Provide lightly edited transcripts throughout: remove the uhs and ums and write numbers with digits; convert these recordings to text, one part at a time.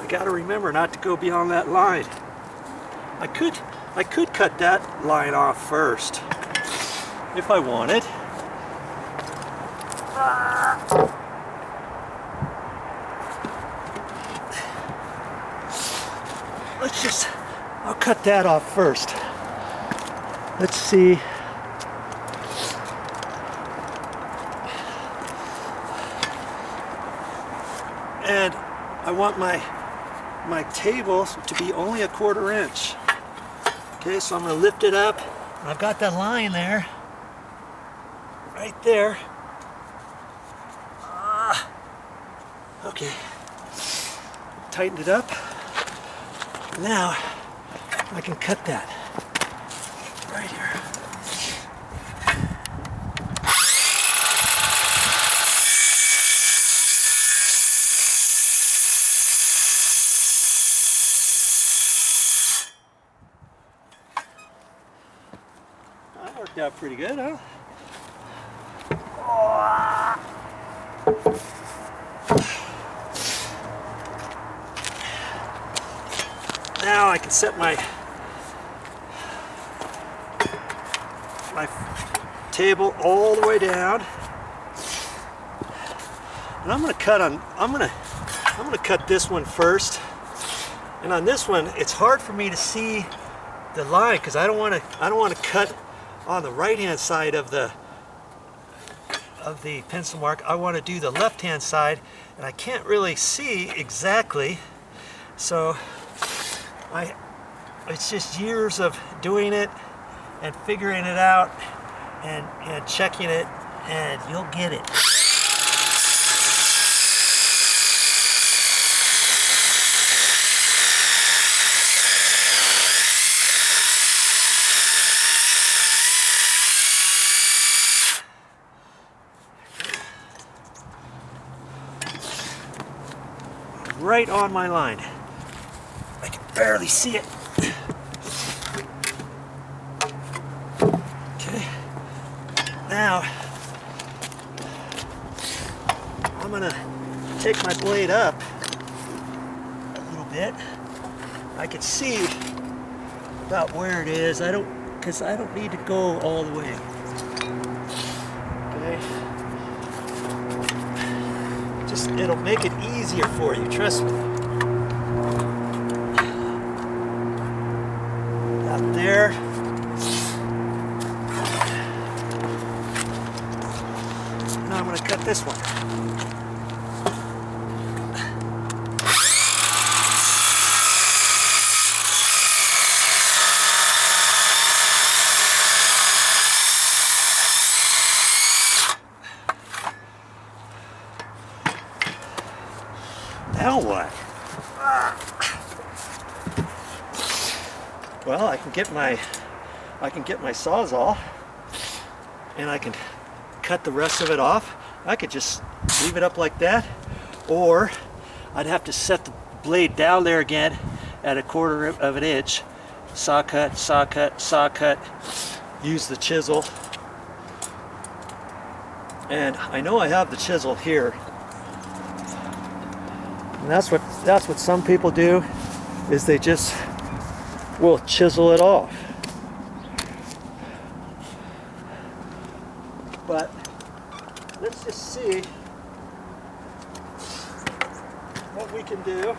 gotta remember not to go beyond that line. I could cut that line off first if I wanted. I'll cut that off first. Let's see. And I want my table to be only 1/4 inch. Okay, so I'm going to lift it up. I've got that line there, right there. Okay, tightened it up. Now I can cut that right here. That worked out pretty good, huh? Now I can set my table all the way down, and I'm going to cut this one first. And on this one, it's hard for me to see the line because I don't want to cut on the right hand side of the pencil mark. I want to do the left hand side, and I can't really see exactly. So it's just years of doing it and figuring it out and checking it, and you'll get it. Right on my line. I can barely see it. Okay. Now, I'm gonna take my blade up a little bit. I can see about where it is. Because I don't need to go all the way. Okay. It'll make it easier for you, trust me. Out there. Now I'm going to cut this one. Now what? Well, I can get my Sawzall, and I can cut the rest of it off. I could just leave it up like that, or I'd have to set the blade down there again at 1/4 of an inch. Saw cut, saw cut, saw cut. Use the chisel, and I know I have the chisel here. And that's what some people do, is they just will chisel it off. But let's just see what we can do.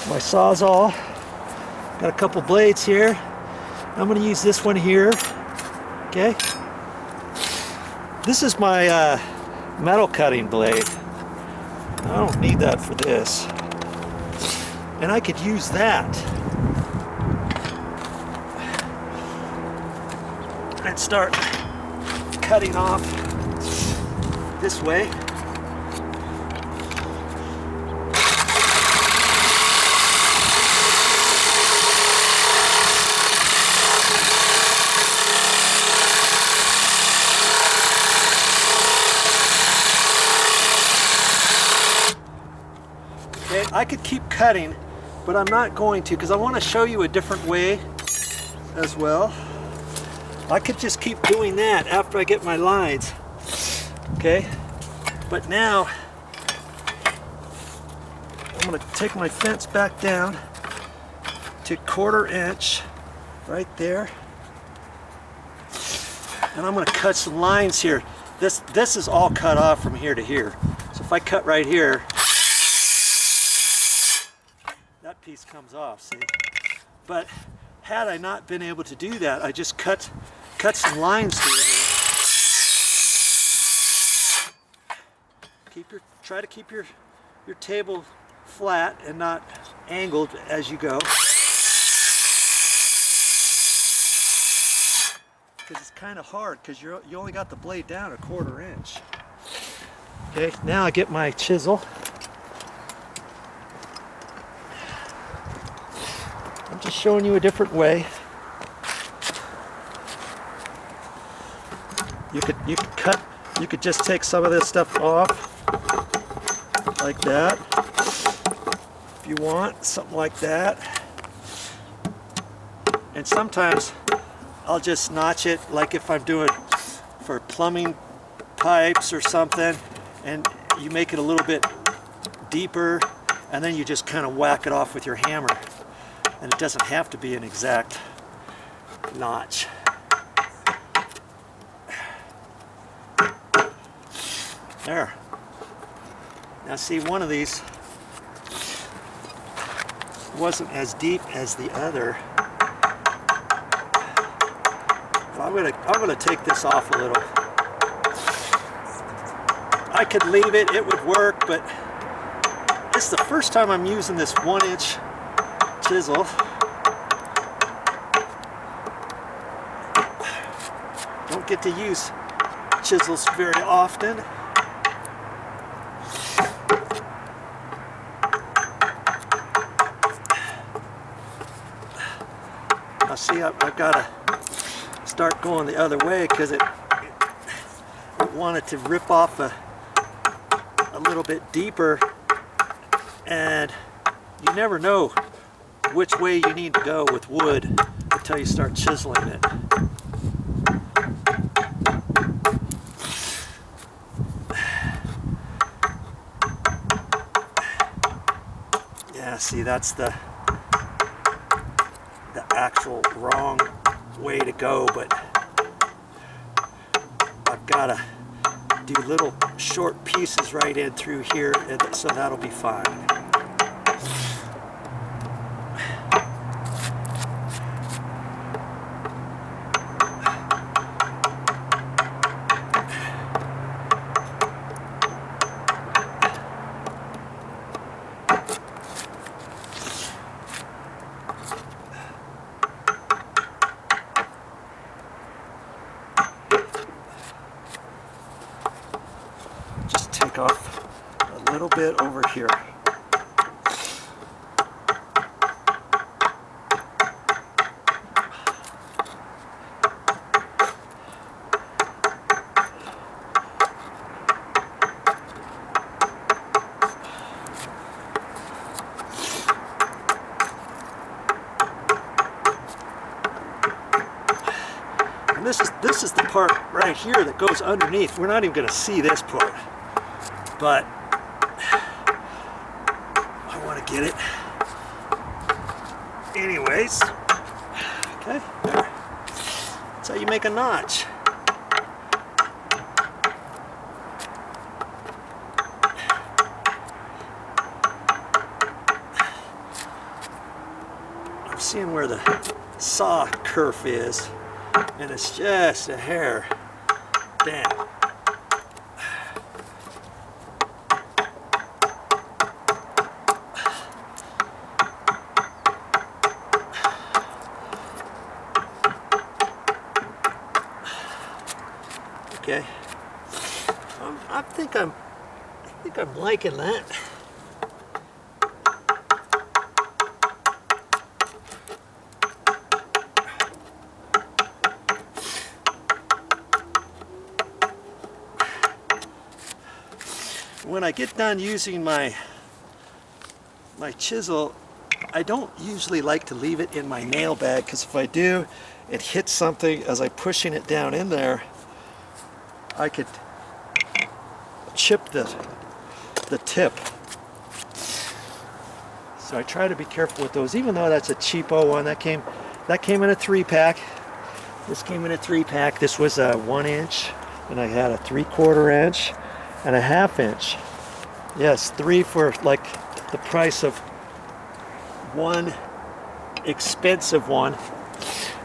My Sawzall, got a couple blades here. I'm going to use this one here. Okay. This is my metal cutting blade. I don't need that for this. And I could use that and start cutting off this way. I could keep cutting, but I'm not going to, because I want to show you a different way as well. I could just keep doing that after I get my lines. Okay, But now I'm going to take my fence back down to 1/4 inch right there, and I'm going to cut some lines here. This is all cut off from here to here. So if I cut right here, that piece comes off, see? But had I not been able to do that, I just cut some lines through here. Try to keep your table flat and not angled as you go, because it's kind of hard because you only got the blade down 1/4 inch. Okay, now I get my chisel. I'm just showing you a different way. You could just take some of this stuff off like that if you want, something like that. And sometimes I'll just notch it, like if I'm doing for plumbing pipes or something, and you make it a little bit deeper, and then you just kind of whack it off with your hammer, and it doesn't have to be an exact notch. There. Now see, one of these wasn't as deep as the other. I'm gonna take this off a little. I could leave it, it would work, but it's the first time I'm using this 1-inch chisel. Don't get to use chisels very often. Now see, I've got to start going the other way because it wanted to rip off a little bit deeper, and you never know which way you need to go with wood until you start chiseling it. Yeah, see, that's the actual wrong way to go, but I've got to do little short pieces right in through here, and so that'll be fine. Off a little bit over here. And this is the part right here that goes underneath. We're not even going to see this part, but I want to get it anyways. Okay, there. That's how you make a notch. I'm seeing where the saw kerf is, and it's just a hair down. Okay, I think I'm liking that. When I get done using my chisel, I don't usually like to leave it in my nail bag, because if I do, it hits something as I'm pushing it down in there. I could chip the tip. So I try to be careful with those, even though that's a cheapo one. That came in a 3-pack. This came in a 3-pack. This was a 1 inch, and I had a 3/4 inch and a 1/2 inch. Yes, 3 for like the price of one expensive one.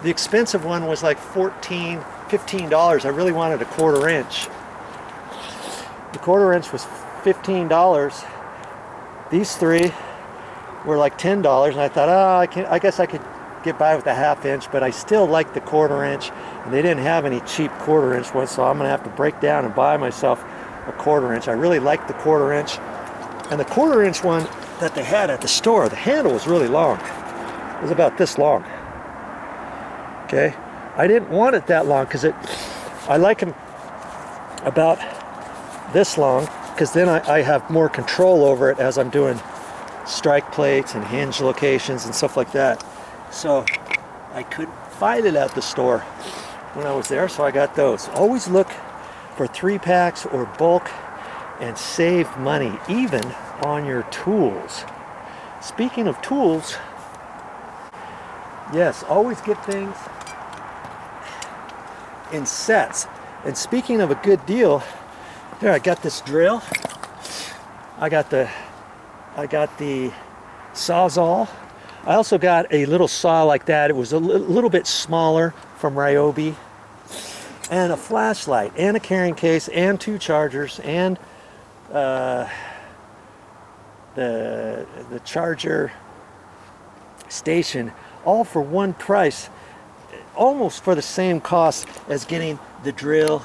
The expensive one was like $14, $15. I really wanted a 1/4 inch. The 1/4 inch was $15. These 3 were like $10, and I thought, oh, I guess I could get by with a 1/2 inch, but I still like the 1/4 inch, and they didn't have any cheap 1/4 inch ones, so I'm gonna have to break down and buy myself a 1/4 inch. I really like the 1/4 inch, and the 1/4 inch one that they had at the store, the handle was really long. It was about this long. Okay, I didn't want it that long because I like them about this long, because then I have more control over it as I'm doing strike plates and hinge locations and stuff like that. So I couldn't find it at the store when I was there, so I got those. Always look for 3-packs or bulk and save money, even on your tools. Speaking of tools, yes, always get things in sets. And speaking of a good deal, there, I got this drill. I got the Sawzall. I also got a little saw like that. It was a little bit smaller from Ryobi, and a flashlight, and a carrying case, and 2 chargers, and the charger station, all for one price, almost for the same cost as getting the drill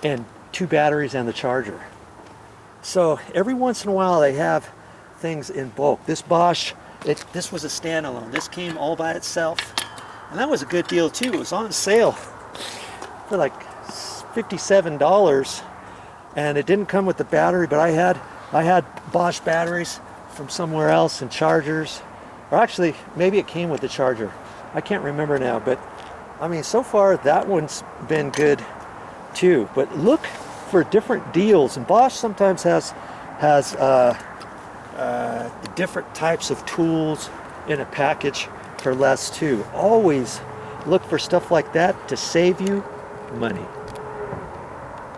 and 2 batteries and the charger. So every once in a while they have things in bulk. This Bosch, this was a standalone. This came all by itself, and that was a good deal too. It was on sale for like $57, and it didn't come with the battery, but I had Bosch batteries from somewhere else and chargers, or actually maybe it came with the charger. I can't remember now, but I mean, so far that one's been good too. But look for different deals, and Bosch sometimes has different types of tools in a package for less too. Always look for stuff like that to save you money.